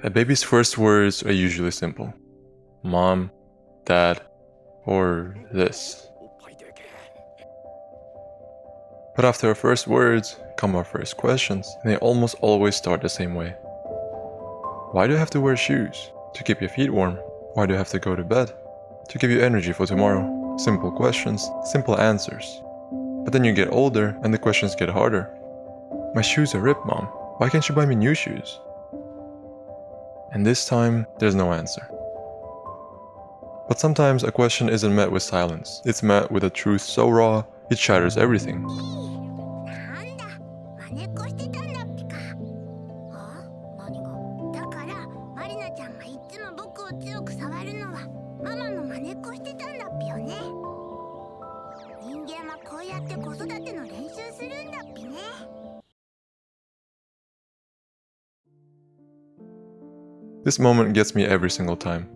A baby's first words are usually simple. Mom, Dad, or this. But after our first words come our first questions, and they almost always start the same way. Why do you have to wear shoes? To keep your feet warm. Why do you have to go to bed? To give you energy for tomorrow. Simple questions, simple answers. But then you get older and the questions get harder. My shoes are ripped, Mom. Why can't you buy me new shoes? And this time, there's no answer. But sometimes a question isn't met with silence. It's met with a truth so raw, it shatters everything. This moment gets me every single time.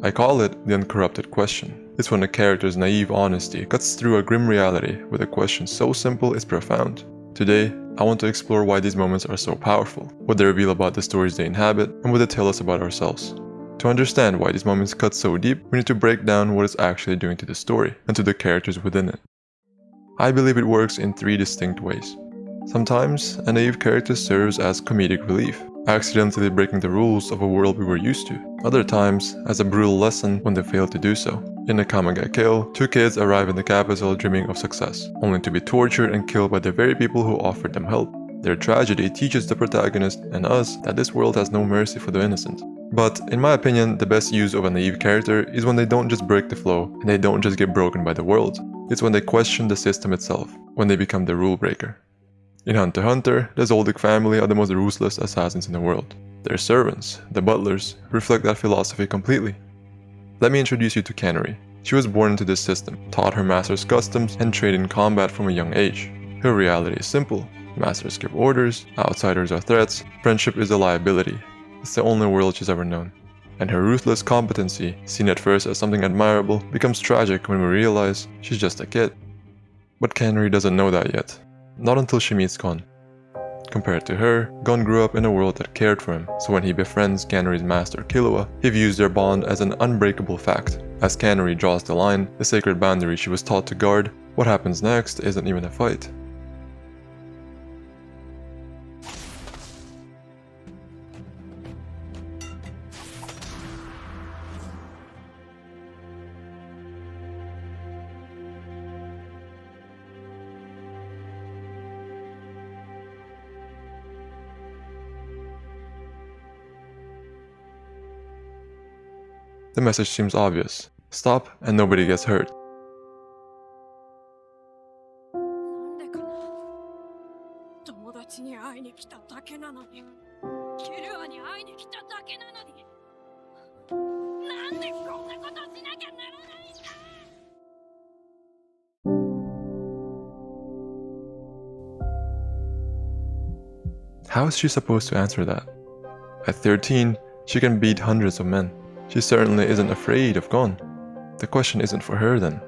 I call it the Uncorrupted Question. It's when a character's naive honesty cuts through a grim reality with a question so simple it's profound. Today, I want to explore why these moments are so powerful, what they reveal about the stories they inhabit, and what they tell us about ourselves. To understand why these moments cut so deep, we need to break down what it's actually doing to the story and to the characters within it. I believe it works in 3 distinct ways. Sometimes, a naive character serves as comedic relief, accidentally breaking the rules of a world we were used to. Other times, as a brutal lesson when they fail to do so. In A Come Get Kill, 2 kids arrive in the capital dreaming of success, only to be tortured and killed by the very people who offered them help. Their tragedy teaches the protagonist and us that this world has no mercy for the innocent. But, in my opinion, the best use of a naive character is when they don't just break the flow, and they don't just get broken by the world. It's when they question the system itself, when they become the rule breaker. In Hunter x Hunter, the Zoldyck family are the most ruthless assassins in the world. Their servants, the butlers, reflect that philosophy completely. Let me introduce you to Canary. She was born into this system, taught her master's customs, and trained in combat from a young age. Her reality is simple. Masters give orders, outsiders are threats, friendship is a liability. It's the only world she's ever known. And her ruthless competency, seen at first as something admirable, becomes tragic when we realize she's just a kid. But Canary doesn't know that yet. Not until she meets Gon. Compared to her, Gon grew up in a world that cared for him, so when he befriends Canary's master Killua, he views their bond as an unbreakable fact. As Canary draws the line, the sacred boundary she was taught to guard, what happens next isn't even a fight. The message seems obvious. Stop and nobody gets hurt. How is she supposed to answer that? At 13, she can beat hundreds of men. She certainly isn't afraid of Gon. The question isn't for her then.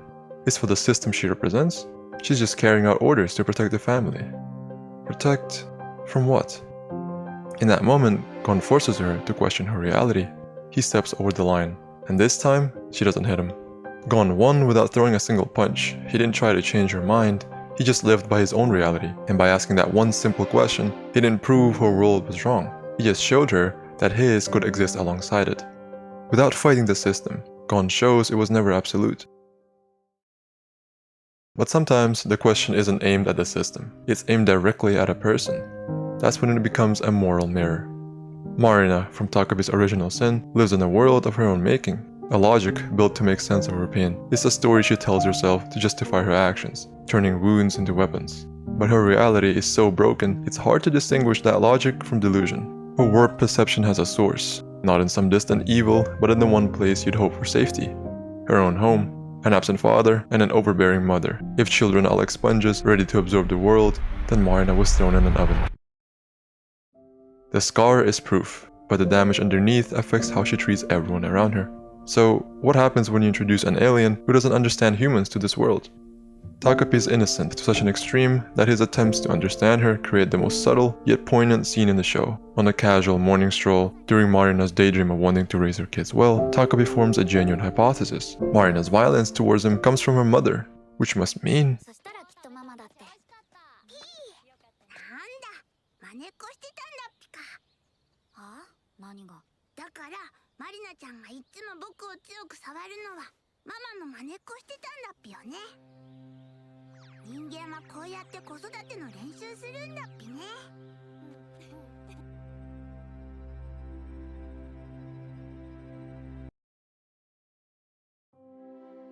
It's for the system she represents. She's just carrying out orders to protect the family. Protect from what? In that moment, Gon forces her to question her reality. He steps over the line, and this time, she doesn't hit him. Gon won without throwing a single punch. He didn't try to change her mind. He just lived by his own reality, and by asking that one simple question, he didn't prove her world was wrong. He just showed her that his could exist alongside it. Without fighting the system, Gon shows it was never absolute. But sometimes the question isn't aimed at the system, it's aimed directly at a person. That's when it becomes a moral mirror. Marina, from Takopi's Original Sin, lives in a world of her own making, a logic built to make sense of her pain. It's a story she tells herself to justify her actions, turning wounds into weapons. But her reality is so broken, it's hard to distinguish that logic from delusion. Her warped perception has a source, not in some distant evil, but in the one place you'd hope for safety. Her own home, an absent father, and an overbearing mother. If children are like sponges ready to absorb the world, then Marina was thrown in an oven. The scar is proof, but the damage underneath affects how she treats everyone around her. So, what happens when you introduce an alien who doesn't understand humans to this world? Takopi is innocent to such an extreme that his attempts to understand her create the most subtle yet poignant scene in the show. On a casual morning stroll, during Marina's daydream of wanting to raise her kids well, Takopi forms a genuine hypothesis. Marina's violence towards him comes from her mother, which must mean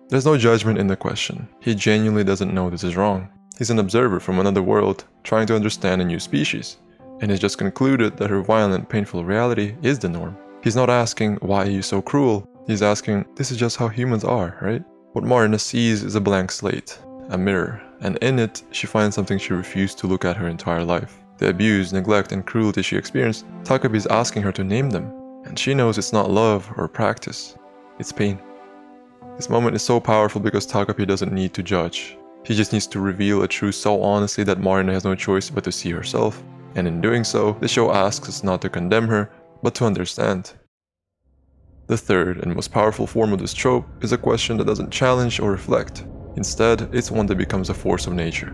there's no judgment in the question. He genuinely doesn't know this is wrong. He's an observer from another world, trying to understand a new species, and has just concluded that her violent, painful reality is the norm. He's not asking, why are you so cruel? He's asking, this is just how humans are, right? What Marina sees is a blank slate, a mirror, and in it, she finds something she refused to look at her entire life. The abuse, neglect, and cruelty she experienced, Takopi is asking her to name them, and she knows it's not love or practice, it's pain. This moment is so powerful because Takopi doesn't need to judge. He just needs to reveal a truth so honestly that Marina has no choice but to see herself. And in doing so, the show asks us not to condemn her, but to understand. The third and most powerful form of this trope is a question that doesn't challenge or reflect. Instead, it's one that becomes a force of nature.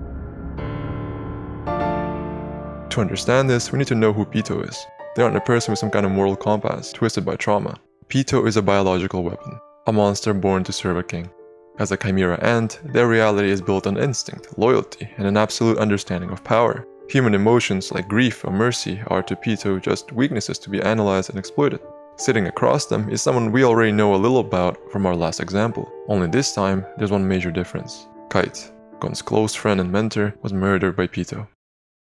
To understand this, we need to know who Pitou is. They aren't a person with some kind of moral compass, twisted by trauma. Pitou is a biological weapon. A monster born to serve a king. As a chimera ant, their reality is built on instinct, loyalty, and an absolute understanding of power. Human emotions like grief or mercy are to Pitou just weaknesses to be analyzed and exploited. Sitting across them is someone we already know a little about from our last example. Only this time, there's one major difference. Kite, Gon's close friend and mentor, was murdered by Pitou.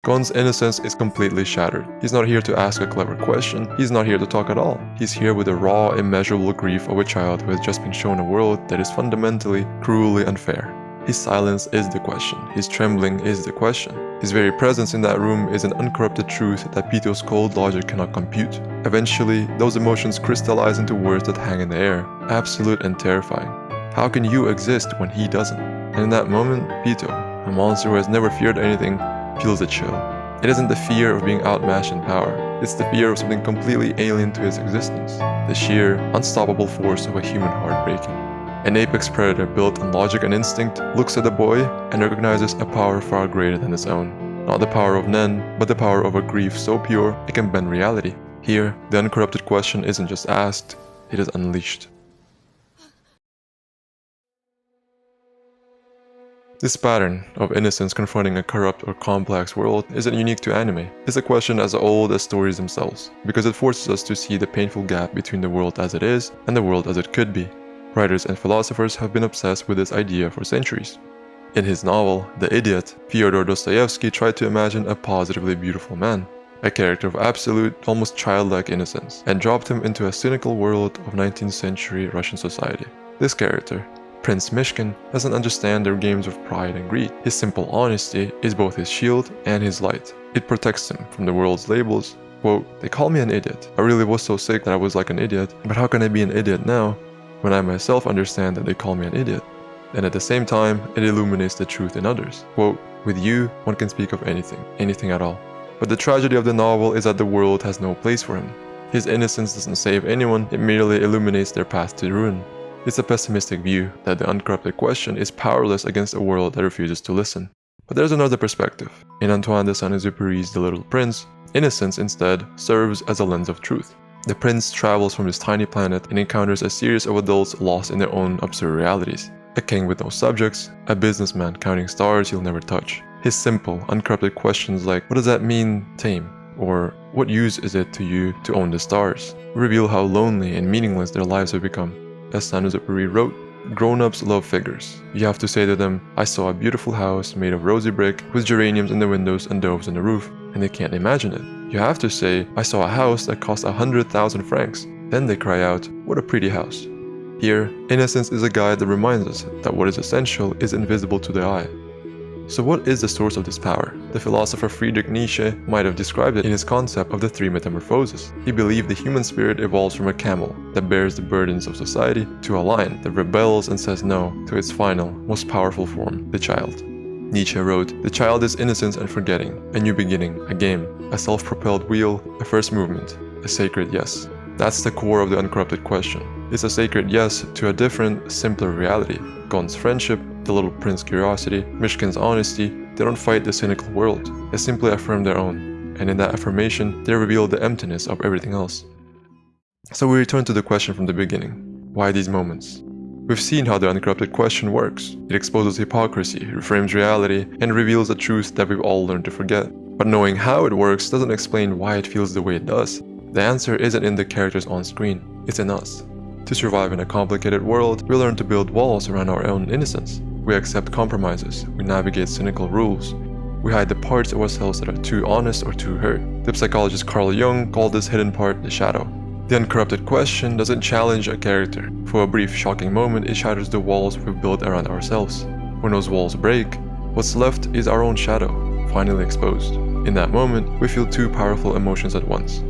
Gon's innocence is completely shattered. He's not here to ask a clever question, he's not here to talk at all. He's here with the raw, immeasurable grief of a child who has just been shown a world that is fundamentally, cruelly unfair. His silence is the question, his trembling is the question. His very presence in that room is an uncorrupted truth that Pitou's cold logic cannot compute. Eventually, those emotions crystallize into words that hang in the air, absolute and terrifying. How can you exist when he doesn't? And in that moment, Pitou, a monster who has never feared anything, feels a chill. It isn't the fear of being outmatched in power, it's the fear of something completely alien to his existence, the sheer, unstoppable force of a human heart breaking. An apex predator built on logic and instinct looks at the boy and recognizes a power far greater than his own. Not the power of Nen, but the power of a grief so pure it can bend reality. Here, the uncorrupted question isn't just asked, it is unleashed. This pattern of innocence confronting a corrupt or complex world isn't unique to anime. It's a question as old as stories themselves, because it forces us to see the painful gap between the world as it is and the world as it could be. Writers and philosophers have been obsessed with this idea for centuries. In his novel, The Idiot, Fyodor Dostoevsky tried to imagine a positively beautiful man, a character of absolute, almost childlike innocence, and dropped him into a cynical world of 19th century Russian society. This character, Prince Mishkin, doesn't understand their games of pride and greed. His simple honesty is both his shield and his light. It protects him from the world's labels. Quote, "They call me an idiot. I really was so sick that I was like an idiot, but how can I be an idiot now when I myself understand that they call me an idiot?" And at the same time, it illuminates the truth in others. Quote, "With you, one can speak of anything at all." But the tragedy of the novel is that the world has no place for him. His innocence doesn't save anyone, it merely illuminates their path to ruin. It's a pessimistic view that the uncorrupted question is powerless against a world that refuses to listen. But there's another perspective. In Antoine de Saint-Exupéry's The Little Prince, innocence instead serves as a lens of truth. The prince travels from his tiny planet and encounters a series of adults lost in their own absurd realities. A king with no subjects, a businessman counting stars he'll never touch. His simple, uncorrupted questions like, what does that mean, tame? Or, what use is it to you to own the stars? Reveal how lonely and meaningless their lives have become. As Saint-Exupéry wrote, grown-ups love figures. You have to say to them, I saw a beautiful house made of rosy brick with geraniums in the windows and doves on the roof, and they can't imagine it. You have to say, I saw a house that cost 100,000 francs. Then they cry out, what a pretty house. Here, innocence is a guide that reminds us that what is essential is invisible to the eye. So what is the source of this power? The philosopher Friedrich Nietzsche might have described it in his concept of the three metamorphoses. He believed the human spirit evolves from a camel that bears the burdens of society to a lion that rebels and says no to its final, most powerful form, the child. Nietzsche wrote, "The child is innocence and forgetting, a new beginning, a game, a self-propelled wheel, a first movement, a sacred yes." That's the core of the Uncorrupted Question. It's a sacred yes to a different, simpler reality. Gon's friendship, the little prince's curiosity, Mishkin's honesty, they don't fight the cynical world. They simply affirm their own. And in that affirmation, they reveal the emptiness of everything else. So we return to the question from the beginning. Why these moments? We've seen how the Uncorrupted Question works. It exposes hypocrisy, reframes reality, and reveals a truth that we've all learned to forget. But knowing how it works doesn't explain why it feels the way it does. The answer isn't in the characters on screen, it's in us. To survive in a complicated world, we learn to build walls around our own innocence. We accept compromises, we navigate cynical rules. We hide the parts of ourselves that are too honest or too hurt. The psychologist Carl Jung called this hidden part the shadow. The Uncorrupted Question doesn't challenge a character. For a brief, shocking moment, it shatters the walls we've built around ourselves. When those walls break, what's left is our own shadow, finally exposed. In that moment, we feel two powerful emotions at once.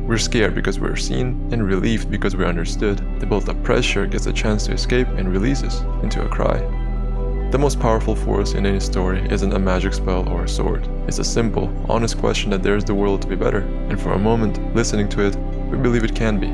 We're scared because we're seen, and relieved because we're understood. The built-up pressure gets a chance to escape and releases into a cry. The most powerful force in any story isn't a magic spell or a sword. It's a simple, honest question that dares the world to be better, and for a moment, listening to it, we believe it can be.